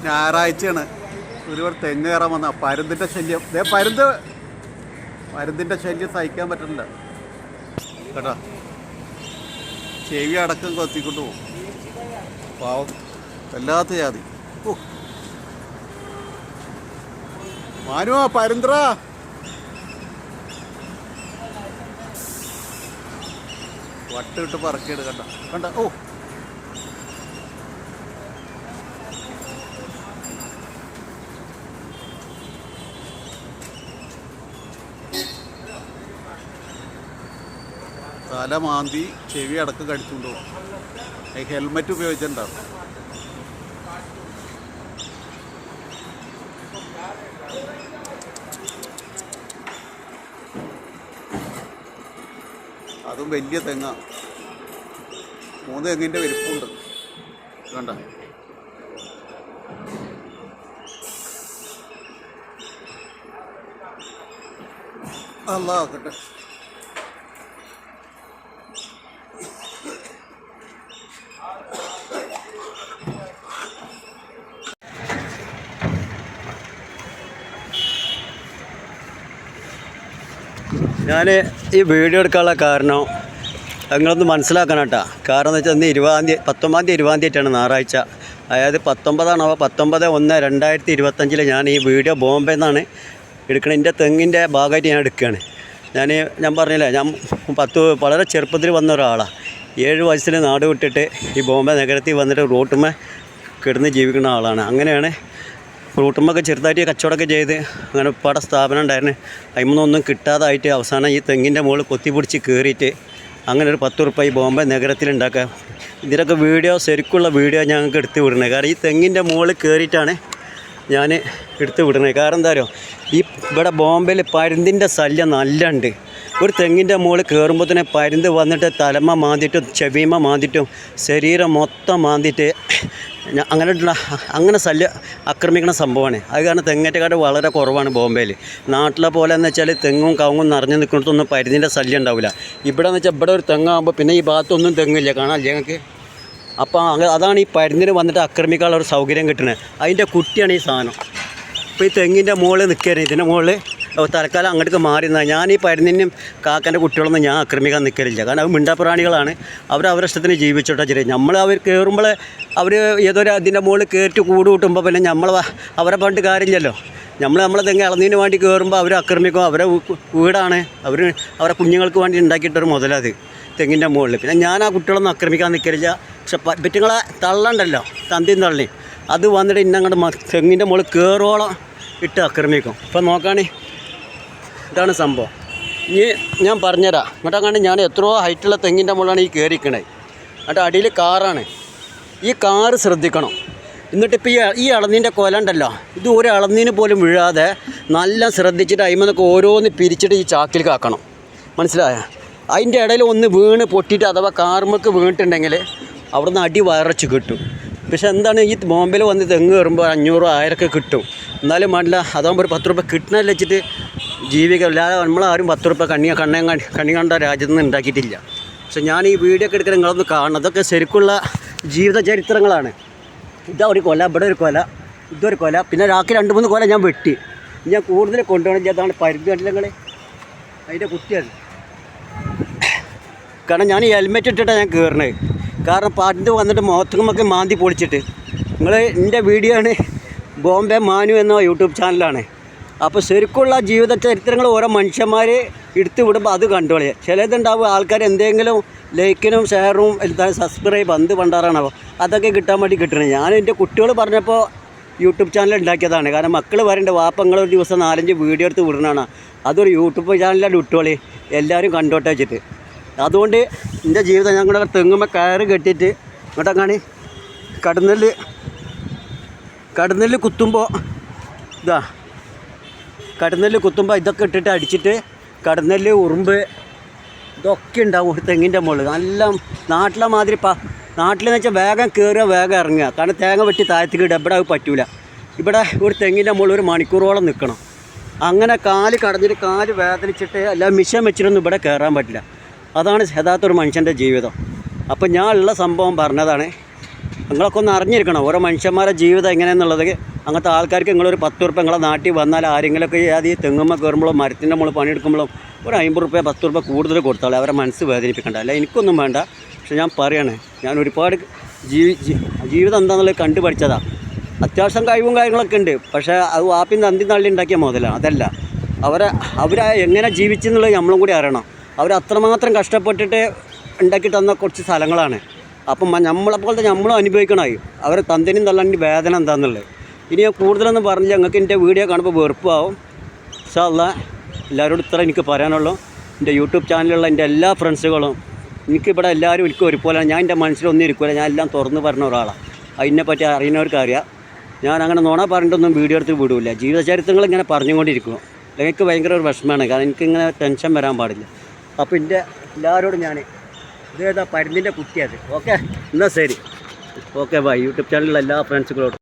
ഞായറാഴ്ചയാണ്. ഒരുപാട് തെങ്ങ് കയറാൻ വന്ന പരുന്തിൻ്റെ ശല്യം. പരുന്തിൻ്റെ ശല്യം സഹിക്കാൻ പറ്റുന്നില്ല കേട്ടോ. ചെവി അടക്കം കൊത്തിക്കൊണ്ട് പോകും. പാവം വല്ലാത്ത ജാതി. മാനുവാ പരുന്തറാ. വട്ടിട്ട് പറക്കിയിട്ട് കണ്ട. ഓ തല മാന്തി ചെവി അടക്കം കടിച്ചുകൊണ്ട് പോകും. ഹെൽമെറ്റ് ഉപയോഗിച്ചിട്ടുണ്ടാവും. അതും വലിയ തെങ്ങ. 3 തെങ്ങിൻ്റെ വലിപ്പമുണ്ട് കണ്ട. അല്ലാ ആക്കട്ടെ. ഞാൻ ഈ വീഡിയോ എടുക്കാനുള്ള കാരണം നിങ്ങളൊന്ന് മനസ്സിലാക്കണം കേട്ടോ. കാരണം എന്ന് വെച്ചാൽ ഇന്ന് 19 20 ഞായറാഴ്ച. അതായത് 19/1/2025 ഞാൻ ഈ വീഡിയോ ബോംബെ നിന്നാണ് എടുക്കണത്. എൻ്റെ തെങ്ങിൻ്റെ ഭാഗമായിട്ട് ഞാൻ എടുക്കുകയാണ്. ഞാൻ പറഞ്ഞില്ലേ, ഞാൻ വളരെ ചെറുപ്പത്തിൽ വന്ന ഒരാളാണ്. 7 വയസ്സിൽ നാട് വിട്ടിട്ട് ഈ ബോംബെ നഗരത്തിൽ വന്നിട്ട് റോട്ടുമ്മ കിടന്ന് ജീവിക്കുന്ന ആളാണ്. അങ്ങനെയാണ് റൂട്ടുമ്മൊക്കെ ചെറുതായിട്ട് കച്ചവടമൊക്കെ ചെയ്ത് അങ്ങനെ ഉപ്പാടെ സ്ഥാപനം ഉണ്ടായിരുന്നു. അതിമൊന്നും കിട്ടാതായിട്ട് അവസാനം ഈ തെങ്ങിൻ്റെ മുകളിൽ കൊത്തിപ്പിടിച്ച് കയറിയിട്ട് അങ്ങനെ ഒരു 10 ഉറുപ്പിക ഈ ബോംബെ നഗരത്തിലുണ്ടാക്കുക. ഇതിലൊക്കെ ശരിക്കുള്ള വീഡിയോ ഞങ്ങൾക്ക് എടുത്ത് വിടണേ. കാരണം ഈ തെങ്ങിൻ്റെ മുകളിൽ കയറിയിട്ടാണ് ഞാൻ എടുത്ത് വിടണേ. കാരണം എന്താ പറയുക, ഇവിടെ ബോംബെയിൽ പരുന്തിൻ്റെ ശല്യം നല്ല ഉണ്ട്. ഒരു തെങ്ങിൻ്റെ മുകളിൽ കയറുമ്പോൾ തന്നെ പരുന്ത് വന്നിട്ട് തലമ മാന്തിയിട്ടും ചെവിമ മാന്തിയിട്ടും ശരീരം മൊത്തം മാന്തിയിട്ട് അങ്ങനെ ശല്യം ആക്രമിക്കുന്ന സംഭവമാണ്. അത് കാരണം തെങ്ങേറ്റക്കാട് വളരെ കുറവാണ് ബോംബെയിൽ. നാട്ടിലെ പോലെ എന്ന് വെച്ചാൽ തെങ്ങും കവുങ്ങും നിറഞ്ഞു നിൽക്കുന്നതൊന്നും പരുന്തിൻ്റെ ശല്യം ഉണ്ടാവില്ല. ഇവിടെ എന്ന് വെച്ചാൽ ഇവിടെ ഒരു തെങ്ങാകുമ്പോൾ പിന്നെ ഈ ഭാഗത്തൊന്നും തെങ്ങില്ല, കാണാനില്ല ഞങ്ങൾക്ക്. അപ്പോൾ അതാണ് ഈ പരുന്തിന് വന്നിട്ട് ആക്രമിക്കാനുള്ള ഒരു സൗകര്യം കിട്ടുന്നത്. അതിൻ്റെ കുട്ടിയാണ് ഈ സാധനം. ഇപ്പോൾ ഈ തെങ്ങിൻ്റെ മുകളിൽ നിൽക്കരുത്. ഇതിൻ്റെ മുകളിൽ തൽക്കാലം അങ്ങോട്ട് മാറി നിന്നാൽ ഞാൻ ഈ പരുന്തിനും കാക്കൻ്റെ കുട്ടികളൊന്നും ഞാൻ ആക്രമിക്കാൻ നിൽക്കലില്ല. കാരണം അത് മിണ്ടാപ്രാണികളാണ്. അവരുടെ ഇഷ്ടത്തിന് ജീവിച്ചോട്ടെ ചെറിയ. അവർ കയറുമ്പോൾ അവർ ഏതൊരു അതിൻ്റെ മുകളിൽ കയറ്റി കൂട് കൂട്ടുമ്പോൾ പിന്നെ അവരെ പണ്ട് കാര്യമില്ലല്ലോ. നമ്മളെ തെങ്ങ് ഇളന്നതിന് വേണ്ടി കയറുമ്പോൾ അവർ ആക്രമിക്കും. അവരെ വീടാണ്, അവരെ കുഞ്ഞുങ്ങൾക്ക് വേണ്ടി ഉണ്ടാക്കിയിട്ടൊരു മുതലത് തെങ്ങിൻ്റെ മുകളിൽ. പിന്നെ ഞാൻ ആ കുട്ടികളൊന്നും ആക്രമിക്കാൻ നിൽക്കലില്ല. പക്ഷെ പറ്റുങ്ങളെ തള്ളണ്ടല്ലോ, തന്തിയും തള്ളി, അത് വന്നിട്ട് ഇന്നങ്ങോട്ട് തെങ്ങിൻ്റെ മുകളിൽ കയറോളം ഇട്ട് ആക്രമിക്കും. ഇപ്പം നോക്കുകയാണെങ്കിൽ ഇതാണ് സംഭവം. ഇനി ഞാൻ പറഞ്ഞുതരാം. എന്നിട്ടങ്ങാണ്ട് ഞാൻ എത്രയോ ഹൈറ്റുള്ള തെങ്ങിൻ്റെ മുകളിലാണ് ഈ കയറിക്കണത്. എന്നിട്ട് അടിയിൽ കാറാണ്. ഈ കാറ് ശ്രദ്ധിക്കണം. എന്നിട്ടിപ്പോൾ ഈ ഇളനീൻ്റെ കൊല ഉണ്ടല്ലോ, ഇത് ഒരു ഇളനീന് പോലും വീഴാതെ നല്ല ശ്രദ്ധിച്ചിട്ട് അതിമന്നൊക്കെ ഓരോന്ന് പിരിച്ചിട്ട് ഈ ചാക്കിൽ കാക്കണം. മനസ്സിലായോ? അതിൻ്റെ ഇടയിൽ ഒന്ന് വീണ് പൊട്ടിയിട്ട് അഥവാ കാർമക്ക് വീണിട്ടുണ്ടെങ്കിൽ അവിടെ നിന്ന് അടി വയറച്ച് കിട്ടും. പക്ഷെ എന്താണ്, ഈ ബോംബെയിൽ വന്ന് തെങ്ങ് കയറുമ്പോൾ 500 1000 കിട്ടും. എന്നാലും വേണ്ടില്ല, അതാകുമ്പോൾ ഒരു 10 രൂപ കിട്ടണമെന്ന് വെച്ചിട്ട് ജീവിക്കുക. അല്ലാതെ നമ്മളാരും 10 രൂപ കണ്ണി കണ്ട രാജ്യത്ത് നിന്ന് ഉണ്ടാക്കിയിട്ടില്ല. പക്ഷെ ഞാൻ ഈ വീഡിയോ ഒക്കെ എടുക്കാൻ നിങ്ങളൊന്ന് കാണണം. അതൊക്കെ ശരിക്കുള്ള ജീവിത ചരിത്രങ്ങളാണ്. ഇതാ ഒരു കൊല, ഇവിടെ ഒരു കൊല, ഇതൊരു കൊല, പിന്നെ രാത്രി 2-3 കൊല ഞാൻ വെട്ടി. ഞാൻ കൂടുതൽ കൊണ്ടുപോകണം. അതാണ് പരുത്തി കണ്ടില്ല അതിൻ്റെ കുട്ടിയാണ്. കാരണം ഞാൻ ഈ ഹെൽമെറ്റ് ഇട്ടിട്ടാണ് ഞാൻ കയറണത്. കാരണം പരുന്ത് വന്നിട്ട് മുഖത്തുമൊക്കെ മാന്തി പൊളിച്ചിട്ട്. എൻ്റെ വീഡിയോ ആണ് ബോംബെ മാനു എന്ന യൂട്യൂബ് ചാനലാണ്. അപ്പോൾ ശരിക്കുള്ള ജീവിത ചരിത്രങ്ങൾ ഓരോ മനുഷ്യന്മാർ എടുത്ത് വിടുമ്പോൾ അത് കണ്ടോളി. ചിലതുണ്ടാവും ആൾക്കാർ എന്തെങ്കിലും ലൈക്കിനും ഷെയറും സബ്സ്ക്രൈബ് എന്ത് പണ്ടാറാണോ അതൊക്കെ കിട്ടാൻ വേണ്ടി കിട്ടണേ. ഞാൻ എൻ്റെ കുട്ടികൾ പറഞ്ഞപ്പോൾ യൂട്യൂബ് ചാനൽ ഉണ്ടാക്കിയതാണ്. കാരണം മക്കൾ പറയേണ്ട വാപ്പങ്ങളൊരു ദിവസം 4-5 വീഡിയോ എടുത്ത് വിടണതാണ്. അതൊരു യൂട്യൂബ് ചാനലിലാണ് വിട്ടോളി, എല്ലാവരും കണ്ടോട്ടെ വെച്ചിട്ട്. അതുകൊണ്ട് എൻ്റെ ജീവിതം ഞാൻ കൂടെ തെങ്ങുമ്പോൾ കയറ് കെട്ടിയിട്ട് ഇങ്ങോട്ടങ്ങനെ കടന്നെല്ല് കുത്തുമ്പോൾ ഇതൊക്കെ ഇട്ടിട്ട് അടിച്ചിട്ട് കടന്നെല്ല് ഉറുമ്പ് ഇതൊക്കെ ഉണ്ടാവും ഒരു തെങ്ങിൻ്റെ മുകളിൽ. നല്ല നാട്ടിലെ മാതിരി നാട്ടിലെന്ന് വെച്ചാൽ വേഗം കയറുക വേഗം ഇറങ്ങുക. കാരണം തേങ്ങ വെട്ടി താഴത്തേക്ക് ഇടുക. ഇവിടെ അത് പറ്റൂല. ഇവിടെ ഒരു തെങ്ങിൻ്റെ മുകളിൽ 1 മണിക്കൂറോളം നിൽക്കണം. അങ്ങനെ കാല് കടഞ്ഞിട്ട് കാല് വേദനിച്ചിട്ട് അല്ല മിഷൻ വെച്ചിട്ടൊന്നും ഇവിടെ കയറാൻ പറ്റില്ല. അതാണ് യഥാർത്ഥ ഒരു മനുഷ്യൻ്റെ ജീവിതം. അപ്പോൾ ഞാൻ ഉള്ള സംഭവം പറഞ്ഞതാണ്. നിങ്ങളൊക്കെ ഒന്ന് അറിഞ്ഞിരിക്കണം ഓരോ മനുഷ്യന്മാരുടെ ജീവിതം എങ്ങനെയാണെന്നുള്ളത്. അങ്ങനത്തെ ആൾക്കാർക്ക് നിങ്ങളൊരു 10 ഉറുപ്പ്യ നിങ്ങളെ നാട്ടിൽ വന്നാൽ ആരെങ്കിലുമൊക്കെ അത് ഈ തെങ്ങുമ്മ കയറുമ്പോഴും മരത്തിൻ്റെ മുകളിൽ പണിയെടുക്കുമ്പോഴും ഒരു 50 ഉറുപ്പ്യ 10 ഉറുപ്പ്യ കൂടുതൽ കൊടുത്താളെ അവരെ മനസ്സ് വേദനിപ്പിക്കണ്ട. അല്ല എനിക്കൊന്നും വേണ്ട. പക്ഷെ ഞാൻ പറയാണ്, ഞാൻ ഒരുപാട് ജീവിതം എന്താണെന്നുള്ളത് കണ്ടുപഠിച്ചതാണ്. അത്യാവശ്യം കഴിവും കാര്യങ്ങളൊക്കെ ഉണ്ട്. പക്ഷേ അത് വാപ്പിൻ തന്തി തള്ളി ഉണ്ടാക്കിയ മുതലാണ്. അതല്ല അവരെ എങ്ങനെ ജീവിച്ചെന്നുള്ളത് നമ്മളും കൂടി അറിയണം. അവരത്രമാത്രം കഷ്ടപ്പെട്ടിട്ട് ഉണ്ടാക്കി തന്ന കുറച്ച് സ്ഥലങ്ങളാണ്. അപ്പം നമ്മളെപ്പോലത്തെ നമ്മളും അനുഭവിക്കണമായി അവരെ തന്തനും തള്ളാൻ്റെ വേദന എന്താണെന്നുള്ളത്. ഇനി ഞാൻ കൂടുതലൊന്നും പറഞ്ഞില്ല. നിങ്ങൾക്ക് എൻ്റെ വീഡിയോ കാണുമ്പോൾ വെറുപ്പാവും. ഇൻഷാ അല്ലാഹ് എല്ലാവരോടും ഇത്ര എനിക്ക് പറയാനുള്ളൂ. എൻ്റെ യൂട്യൂബ് ചാനലിലുള്ള എൻ്റെ എല്ലാ ഫ്രണ്ട്സുകളും എനിക്കിവിടെ എല്ലാവരും എനിക്ക് ഒരുപോലെയാണ്. ഞാൻ എൻ്റെ മനസ്സിലൊന്നും ഇരിക്കില്ല. ഞാൻ എല്ലാം തുറന്ന് പറഞ്ഞ ഒരാളാണ്. അതിനെപ്പറ്റി അറിയുന്നവർക്ക് അറിയാം. ഞാൻ അങ്ങനെ നുണ പറഞ്ഞിട്ടൊന്നും വീഡിയോ എടുത്ത് വിടില്ല. ജീവിതചരിത്രങ്ങൾ ഇങ്ങനെ പറഞ്ഞുകൊണ്ടിരിക്കും. എനിക്ക് ഭയങ്കര ഒരു വിഷമമാണ്. കാരണം എനിക്കിങ്ങനെ ടെൻഷൻ വരാൻ പാടില്ല. അപ്പോൾ എൻ്റെ എല്ലാവരോടും ഞാൻ ഇതേതാ പരുന്തിൻ്റെ കുട്ടിയത്. ഓക്കെ, എന്നാൽ ശരി. Okay bye. യൂട്യൂബ് ചാനലിലുള്ള എല്ലാ ഫ്രണ്ട്സുകളോടും